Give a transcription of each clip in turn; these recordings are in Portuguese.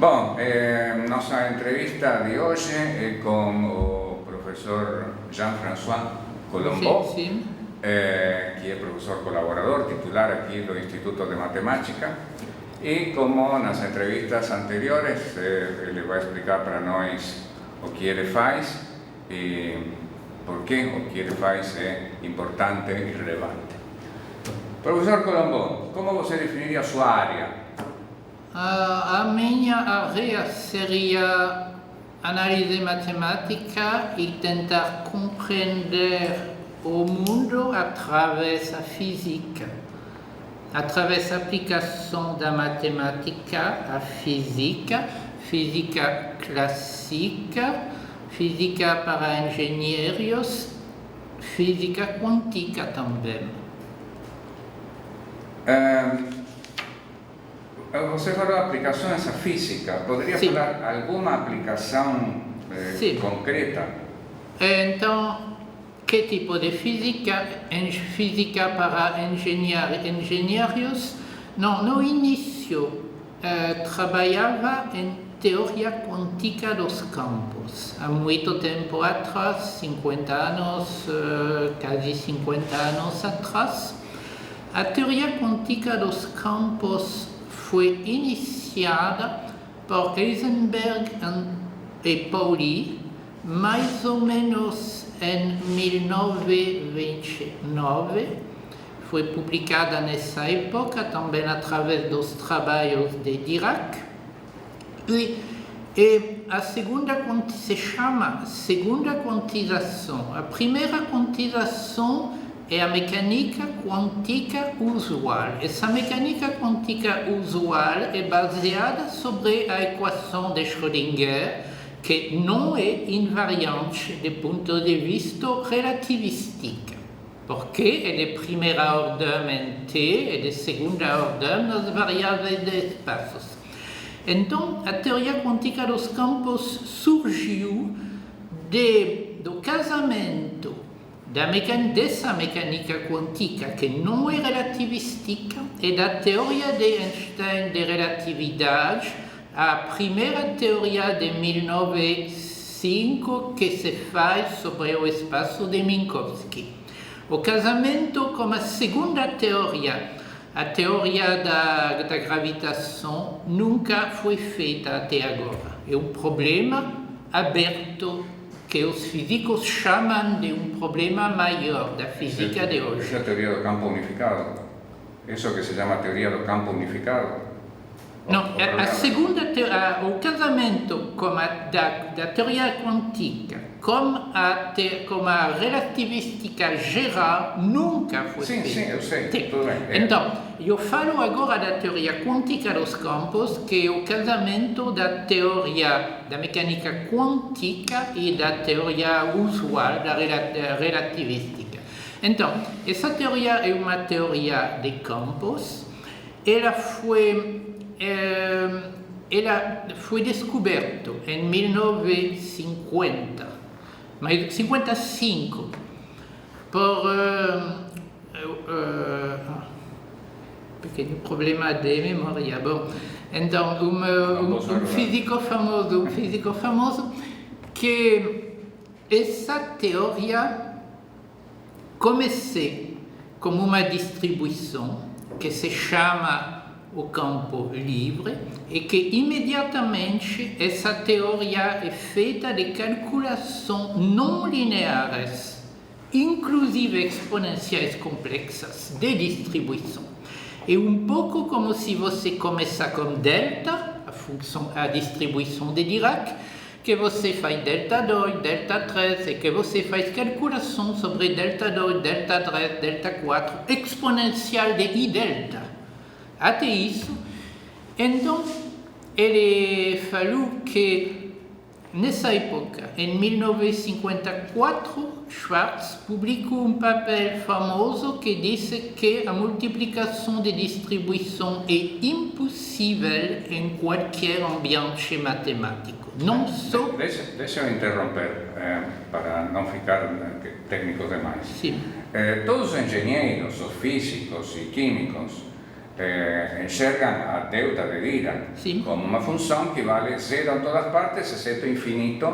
Bom, nossa entrevista de hoje é com o professor Jean-François Colombot, Sim. que é professor colaborador titular aqui do Instituto de Matemática. E como nas entrevistas anteriores, ele vai explicar para nós o que ele faz e por que o que ele faz é importante e relevante. Professor Colombot, como você definiria a sua área? A minha área seria análise matemática e tentar compreender o mundo através da física, através da aplicação da matemática à física, física clássica, física para engenheiros, física quântica também. Você falou aplicações à física. Poderia falar alguma aplicação concreta? Então, que tipo de física? Física para engenheiros? Não, no início trabalhava em teoria quântica dos campos. Há muito tempo atrás, 50 anos, quase 50 anos atrás, a teoria quântica dos campos foi iniciada por Heisenberg e Pauli, mais ou menos em 1929. Foi publicada nessa época também através dos trabalhos de Dirac. E a segunda se chama segunda quantização. A primeira quantização é a mecânica quântica usual. Essa mecânica quântica usual é baseada sobre a equação de Schrödinger, que não é invariante do ponto de vista relativístico, porque é de primeira ordem em T e de segunda ordem nas variáveis de espaços. Então, a teoria quântica dos campos surgiu do casamento dessa mecânica quântica, que não é relativística, e da teoria de Einstein de relatividade, a primeira teoria de 1905 que se faz sobre o espaço de Minkowski. O casamento com a segunda teoria, a teoria da gravitação, nunca foi feita até agora. É um problema aberto que os físicos chamam de um problema maior da física de hoje. Essa é a teoria do campo unificado? Isso que se chama teoria do campo unificado? Não, a segunda teoria, o casamento da teoria quântica com a relativística geral nunca foi feito. Sim, eu sei, tudo bem. Então, eu falo agora da teoria quântica dos campos, que é o casamento da teoria da mecânica quântica e da teoria usual da relativística. Então, essa teoria é uma teoria de campos. Ela foi descoberta em 1955 por pequeno problema de memória. Bom, então um físico famoso que essa teoria começou como uma distribuição que se chama o campo livre, e que imediatamente essa teoria é feita de calculações não lineares, inclusive exponenciais complexas, de distribuição. É um pouco como se você começar com delta, a distribuição de Dirac, que você faz delta 2, delta 3, e que você faz calculação sobre delta 2, delta 3, delta 4, exponencial de I delta. Até isso, então, ele falou que nessa época, em 1954, Schwarz publicou um papel famoso que disse que a multiplicação de distribuição é impossível em qualquer ambiente matemático. Não só... Deixa eu interromper, para não ficar técnico demais. Sim. Todos os engenheiros, os físicos e químicos, enxergam a delta de Dirac como uma função que vale zero em todas partes, exceto infinito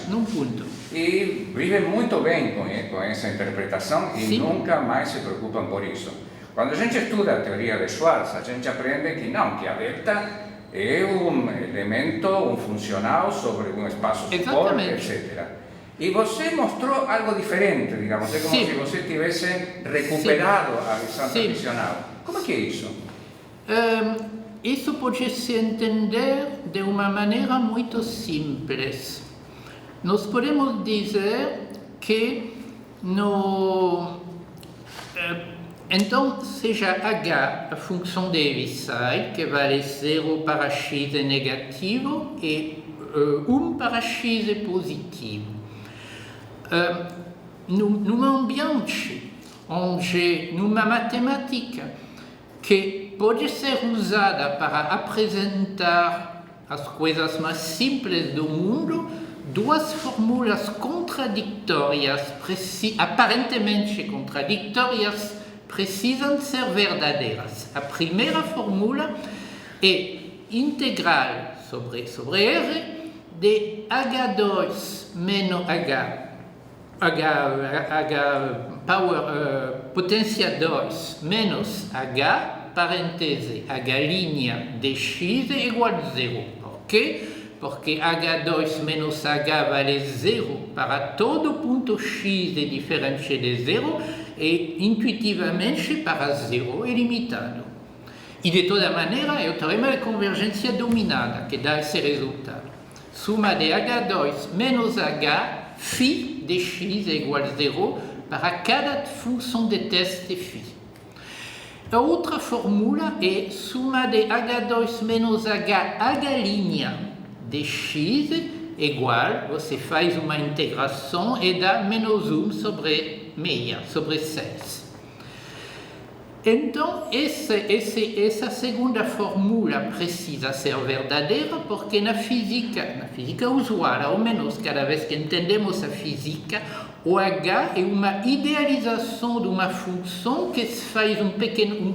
num ponto. E vivem muito bem com essa interpretação e nunca mais se preocupam por isso. Quando a gente estuda a teoria de Schwarz, a gente aprende que não, que a delta é um elemento, um funcional sobre um espaço suporte, etc. E você mostrou algo diferente, digamos, é como se você tivesse recuperado a visão tradicional. Como é que é isso? Isso pode se entender de uma maneira muito simples. Nós podemos dizer que então, seja h a função de Heaviside, que vale 0 para x é negativo e 1 para x é positivo. Num ambiente onde, numa matemática que pode ser usada para apresentar as coisas mais simples do mundo, duas fórmulas contraditórias, aparentemente contraditórias, precisam ser verdadeiras. A primeira fórmula é integral sobre R de H2 menos potência 2 menos H, parêntese, H' de x é igual a 0. Por quê? Porque H2 menos H vale 0 para todo ponto x é diferente de 0 e intuitivamente para 0 é limitado. E de toda maneira é o teorema de convergência dominada que dá esse resultado. Suma de H2 menos H, φ de x é igual a 0 para cada função de teste φ. A outra fórmula é suma de H2 menos H, H' de x igual, você faz uma integração e dá menos 1 sobre meia, sobre 6. Então, essa segunda fórmula precisa ser verdadeira porque na física usual, ao menos cada vez que entendemos a física, o H é uma idealização de uma função que faz um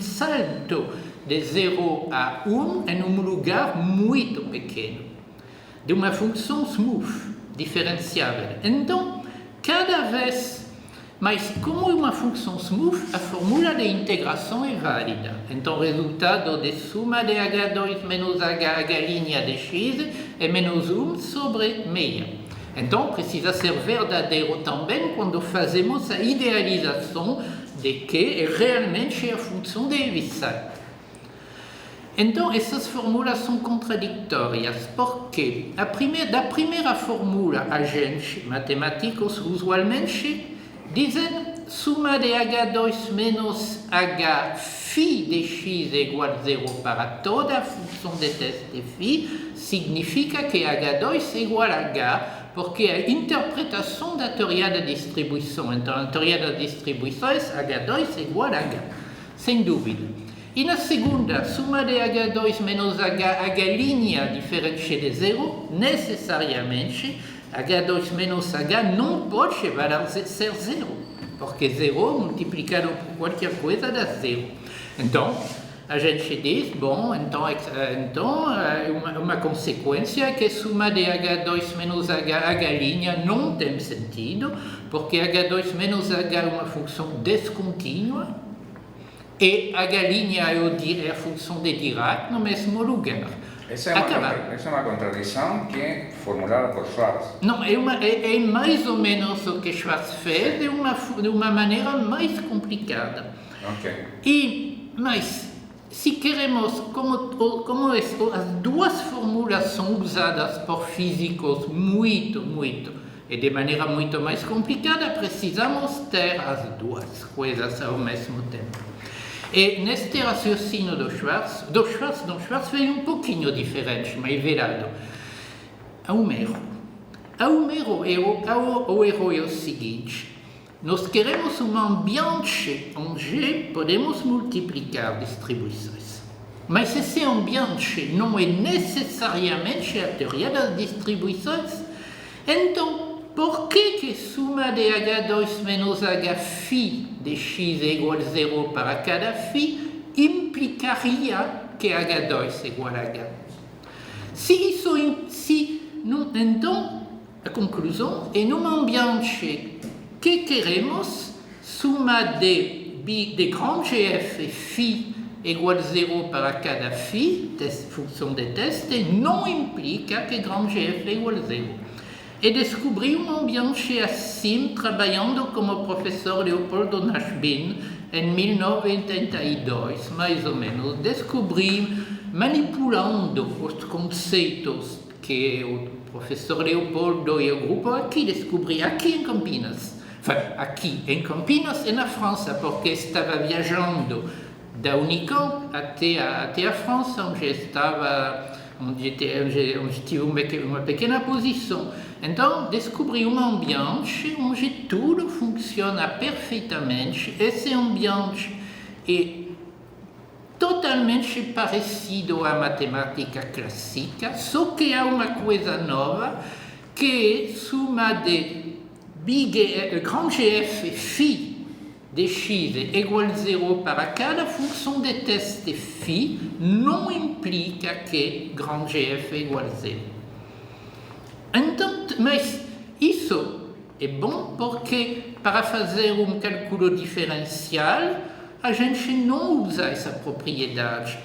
salto de 0 a 1 em um lugar muito pequeno, de uma função smooth, diferenciável. Então, cada vez mais, como é uma função smooth, a fórmula de integração é válida. Então, o resultado de suma de H2 menos H' de x é menos 1 sobre meia. Então, precisa ser verdadeiro também quando fazemos a idealização de que é realmente a função de Heaviside. Então, essas fórmulas são contraditórias, porque da primeira fórmula, a gente, matemáticos, usualmente, dizem suma de H2 menos H φ de x é igual a 0 para toda a função de teste φ, significa que H2 é igual a H, porque é a interpretação da teoria da distribuição. Então, a teoria da distribuição é H2 é igual a H, sem dúvida. E na segunda, suma de H2 menos H' diferente de 0, necessariamente, H2 menos H não pode ser 0, porque 0 multiplicado por qualquer coisa dá 0. Então, a gente diz, bom, então uma consequência é que suma de H2 menos H' não tem sentido, porque H2 menos H é uma função descontínua, e H' é a função de Dirac no mesmo lugar. Essa é uma contradição que é formulada por Schwarz. Não, é mais ou menos o que Schwarz fez de uma maneira mais complicada. Okay. Mas, se queremos, como as duas fórmulas são usadas por físicos muito, e de maneira muito mais complicada, precisamos ter as duas coisas ao mesmo tempo. E neste raciocínio do Schwarz veio um pouquinho diferente, mas velado. Há um erro. O erro é o seguinte: nós queremos um ambiente onde podemos multiplicar distribuições. Mas esse ambiente não é necessariamente a teoria das distribuições. Então, por que suma de H2 menos H φ de x é igual a 0 para cada φ implicaria que H2 é igual a H. Então, a conclusão é num ambiente que queremos, suma de grand GF e φ igual a 0 para cada φ, função de teste, não implica que grand GF é igual a 0. E descobri um ambiente assim, trabalhando como o professor Leopoldo Nashbin em 1982, mais ou menos. Descobri, manipulando os conceitos que o professor Leopoldo e o grupo aqui descobri aqui em Campinas. Aqui em Campinas e na França, porque estava viajando da Unicamp até a França, onde tive uma pequena posição. Então, descobri um ambiente onde tudo funciona perfeitamente. Esse ambiente é totalmente parecido à matemática clássica, só que há uma coisa nova, que é suma de grand GF e φ de x é igual a 0 para cada função de teste φ, não implica que grand GF é igual a 0. Então, mas isso é bom porque para fazer um cálculo diferencial, a gente não usa essa propriedade.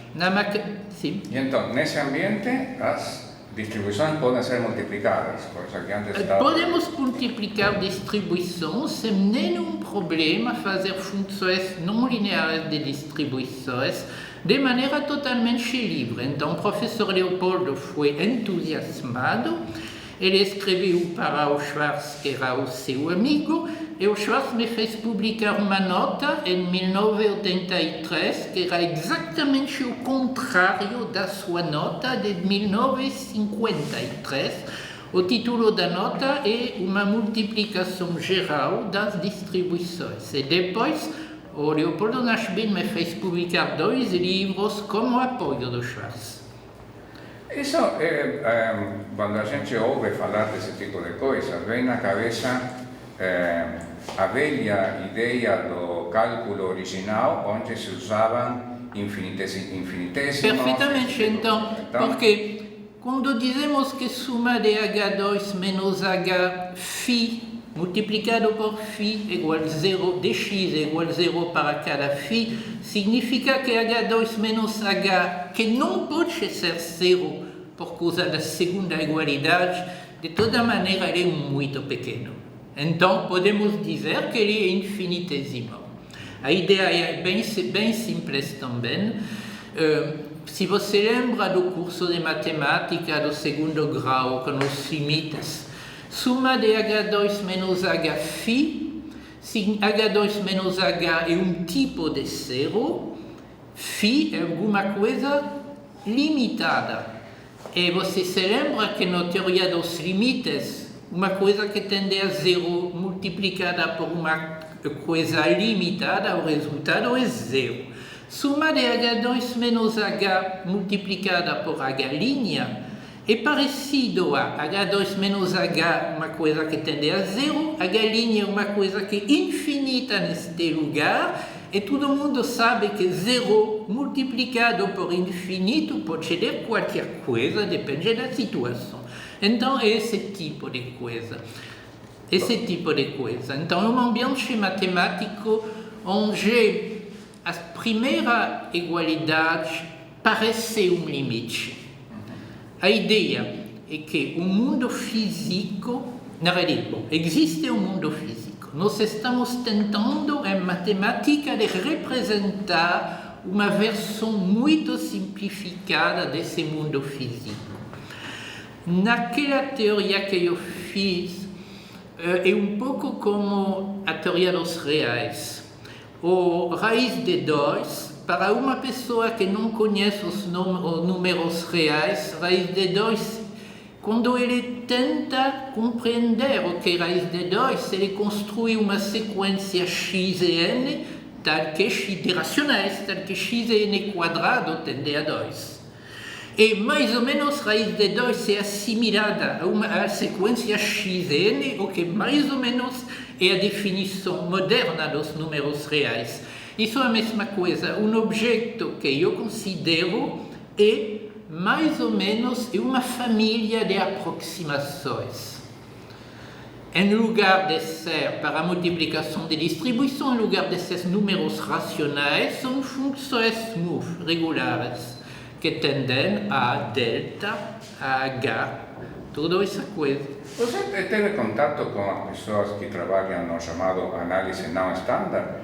Sim. E então, nesse ambiente, as distribuições podem ser multiplicadas, coisa que antes estava... Podemos multiplicar distribuições sem nenhum problema, fazer funções não lineares de distribuições de maneira totalmente livre. Então, o professor Leopoldo foi entusiasmado, ele escreveu para o Schwarz, que era o seu amigo, e o Schwarz me fez publicar uma nota em 1983, que era exatamente o contrário da sua nota de 1953. O título da nota é uma multiplicação geral das distribuições. E depois, o Leopoldo Nashbin me fez publicar 2 livros como apoio do Schwarz. Isso quando a gente ouve falar desse tipo de coisa, vem na cabeça a velha ideia do cálculo original, onde se usavam infinitesimos. Perfeitamente, então, porque quando dizemos que suma de H2 menos Hφ multiplicado por φ é igual a 0, dx é igual a 0 para cada φ, significa que H2 menos H, que não pode ser 0 por causa da segunda igualdade, de toda maneira ele é muito pequeno. Então, podemos dizer que ele é infinitesimal. A ideia é bem simples também. Se você lembra do curso de matemática do segundo grau, com os limites, suma de H2 menos Hφ, H2 menos H é um tipo de 0, φ é alguma coisa limitada. E você se lembra que na teoria dos limites, uma coisa que tende a 0 multiplicada por uma coisa limitada, o resultado é 0. Suma de H2 menos H multiplicada por H' é parecido a H2 menos H, uma coisa que tende a 0, H' é uma coisa que é infinita neste lugar, e todo mundo sabe que 0 multiplicado por infinito pode ser qualquer coisa, depende da situação. Então, é esse tipo de coisa. Então, é um ambiente matemático onde a primeira igualdade parece um limite. A ideia é que o mundo físico, na verdade, existe um mundo físico. Nós estamos tentando, em matemática, de representar uma versão muito simplificada desse mundo físico. Naquela teoria que eu fiz, é um pouco como a teoria dos reais. O raiz de 2, para uma pessoa que não conhece os números reais, raiz de 2, quando ele tenta compreender o que é raiz de 2, ele construi uma sequência x e n, tal que de racionais, tal que x e n quadrado tende a 2. E mais ou menos raiz de 2 é assimilada a uma sequência xn, o que mais ou menos é a definição moderna dos números reais. Isso é a mesma coisa. Um objeto que eu considero é mais ou menos uma família de aproximações. Em lugar de ser para a multiplicação de distribuição, em lugar de ser números racionais, são funções smooth, regulares, que tendem a delta, a H, toda essa coisa. Você teve contato com as pessoas que trabalham no chamado análise não estándar?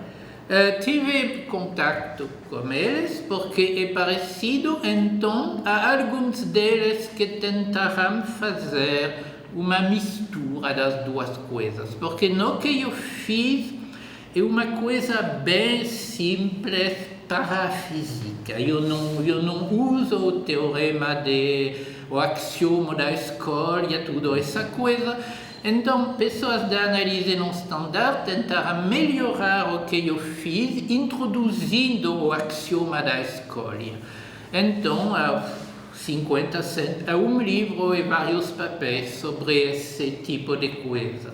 Tive contato com eles porque é parecido, então há alguns deles que tentarão fazer uma mistura das duas coisas, porque no que eu fiz é uma coisa bem simples para a física. Eu não uso o teorema o axioma da escolha, tudo essa coisa. Então, pessoas da análise não standard tentaram melhorar o que eu fiz, introduzindo o axioma da escolha. Então, há 50 há um livro e vários papéis sobre esse tipo de coisa.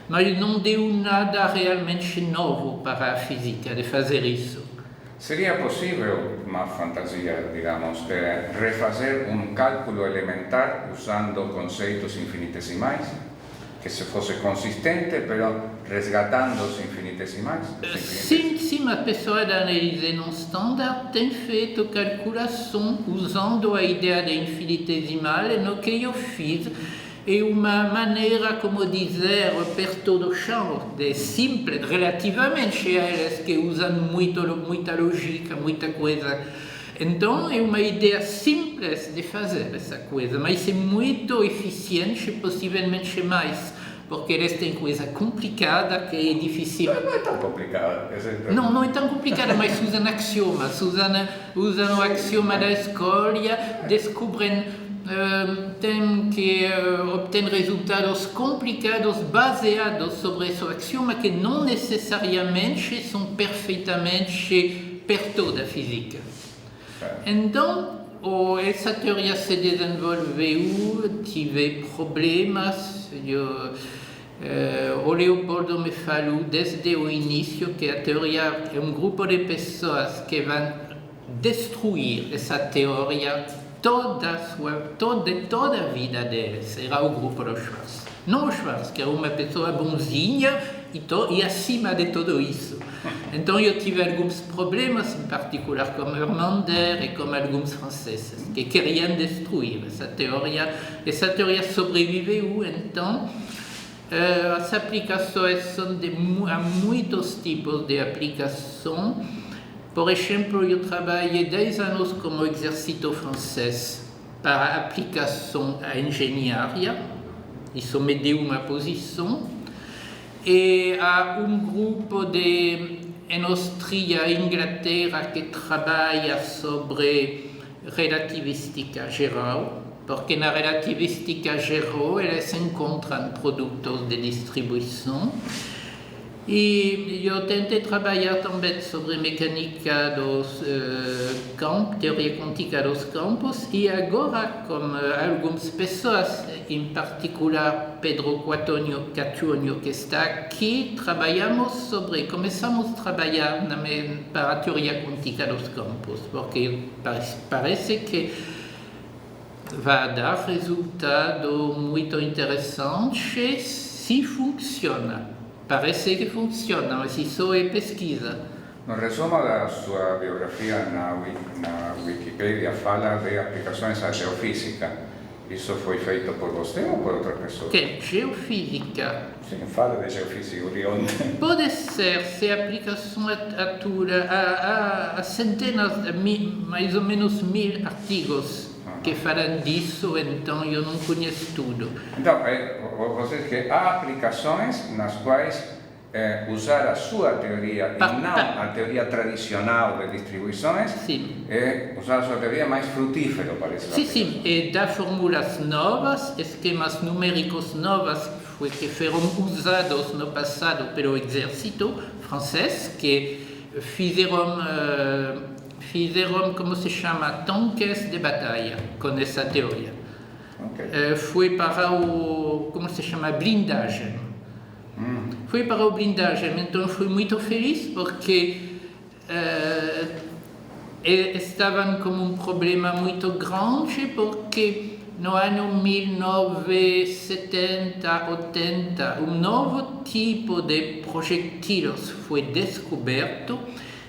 Mas não deu nada realmente novo para a física de fazer isso. Seria possível, uma fantasia, digamos, de refazer um cálculo elementar usando conceitos infinitesimais? Que se fosse consistente, però resgatando os infinitesimais? Sim, a pessoa da análise não standard tem feito calculação usando a ideia de infinitesimal, e no que eu fiz é uma maneira, como dizer, perto do chão, de simples, relativamente a eles que usam muita lógica, muita coisa. Então é uma ideia simples de fazer essa coisa, mas é muito eficiente, possivelmente mais, porque eles têm coisa complicada que é difícil. Não é tão complicada. Não é tão complicada, mas usam axiomas, usam o axioma da escolha, descobrem, obtêm resultados complicados baseados sobre esse axioma que não necessariamente são perfeitamente perto da física. Então, essa teoria se desenvolveu, tive problemas. O Leopoldo me falou desde o início que a teoria é um grupo de pessoas que vão destruir essa teoria toda a vida deles. Era o grupo do Schwarz. Não o Schwarz, que era uma pessoa bonzinha e acima de tudo isso. Então eu tive alguns problemas, em particular com Hermander e com alguns franceses, que queriam destruir essa teoria. Essa teoria sobreviveu, então as aplicações são há muitos tipos de aplicação. Por exemplo, eu trabalhei 10 anos como exército francês para aplicação à engenharia. Isso me deu uma posição. E há um grupo em Áustria e Inglaterra que trabalha sobre relativística geral, porque na relativística geral eles encontram produtos de distribuição. E eu tentei trabalhar também sobre mecânica dos campos, teoria quântica dos campos, e agora, com algumas pessoas, em particular Pedro Catúnio, que está aqui, começamos a trabalhar para a teoria quântica dos campos, porque parece que vai dar resultado muito interessante se funciona. Parece que funciona, mas isso é pesquisa. No resumo da sua biografia na Wikipedia fala de aplicações à geofísica. Isso foi feito por você ou por outra pessoa? Que? Geofísica? Sim, fala de geofísica de onde? Pode ser, se a aplicação atura há centenas, mais ou menos 1000 artigos que falam disso, então eu não conheço tudo. Então, você diz que há aplicações nas quais usar a sua teoria e não a teoria tradicional de distribuições, usar a sua teoria é mais frutífero para isso. Sim, e dá fórmulas novas, esquemas numéricos novos que foram usados no passado pelo exército francês, que fizeram, como se chama, tanques de batalha com essa teoria. Okay. Foi para como se chama, blindagem. Foi para o blindagem, então fui muito feliz porque estavam com um problema muito grande, porque no ano 1970, 80, um novo tipo de projétiles foi descoberto.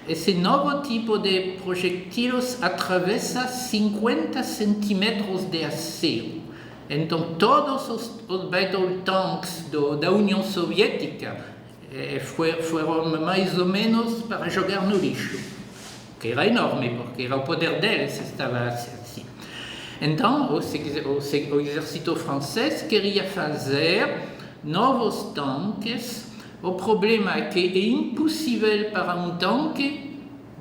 Esse novo tipo de projétiles atravessa 50 centímetros de aço. Então, todos os battle tanks da União Soviética foram mais ou menos para jogar no lixo, que era enorme, porque era o poder deles estava assim. Então, o exército francês queria fazer novos tanques. O problema é que é impossível para um tanque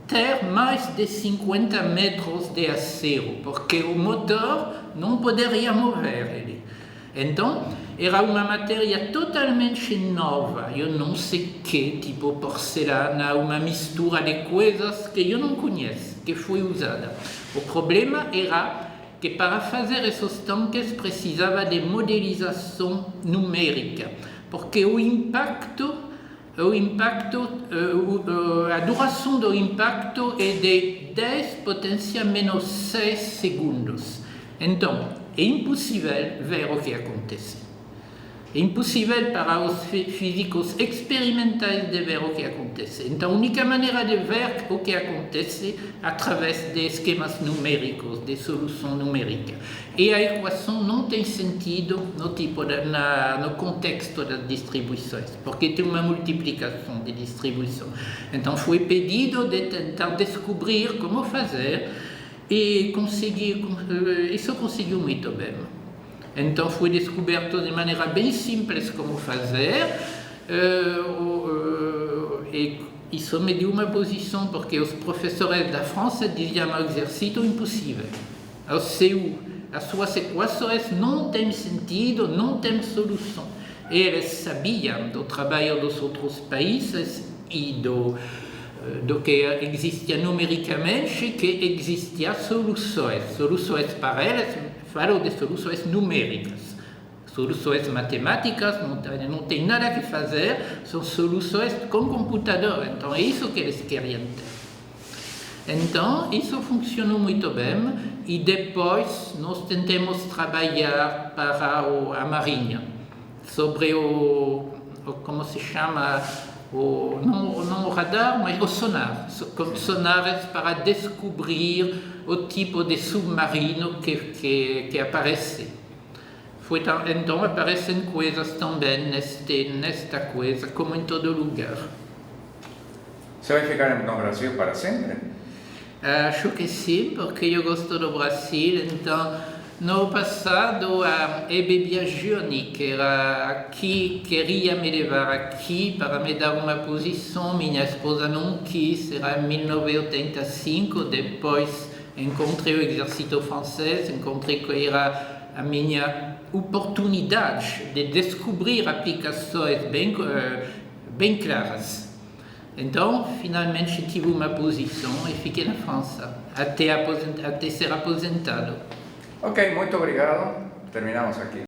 ter mais de 50 metros de aço, porque o motor não poderia mover ele. Então, era uma matéria totalmente nova, eu não sei que, tipo porcelana, uma mistura de coisas que eu não conheço, que foi usada. O problema era que para fazer esses tanques precisava de modelização numérica, porque a duração do impacto é de 10 potência menos 6 segundos. Então, é impossível ver o que acontece. É impossível para os físicos experimentais de ver o que acontece. Então, a única maneira de ver o que acontece é através de esquemas numéricos, de solução numérica. E a equação não tem sentido no contexto das distribuições, porque tem uma multiplicação de distribuição. Então, foi pedido de tentar descobrir como fazer e isso conseguiu muito bem. Então foi descoberto de maneira bem simples como fazer, e isso me deu uma posição, porque os professores da França diziam ao exército impossível. As suas equações não têm sentido, não têm solução. E eles sabiam do trabalho dos outros países e do que existia numericamente, que existiam soluções para eles. Falo de soluções numéricas. Soluções matemáticas não tem nada que fazer, são soluções com computador. Então é isso que eles queriam ter. Então isso funcionou muito bem e depois nós tentamos trabalhar para a Marinha sobre como se chama, não o radar, mas o sonar, com sonares para descobrir o tipo de submarino que aparece. Então aparecem coisas também nesta coisa, como em todo lugar. ¿Se vai ficar no Brasil para sempre? Acho que sim, porque eu gosto do Brasil. Então, no passado, a Hebe Biagioni, que era aqui, queria me levar aqui para me dar uma posição. Minha esposa não quis, era em 1985. Depois encontrei o exército francês, encontrei que era a minha oportunidade de descobrir aplicações bem claras. Então, finalmente tive uma posição e fiquei na França, até ser aposentado. Ok, muito obrigado. Terminamos aqui.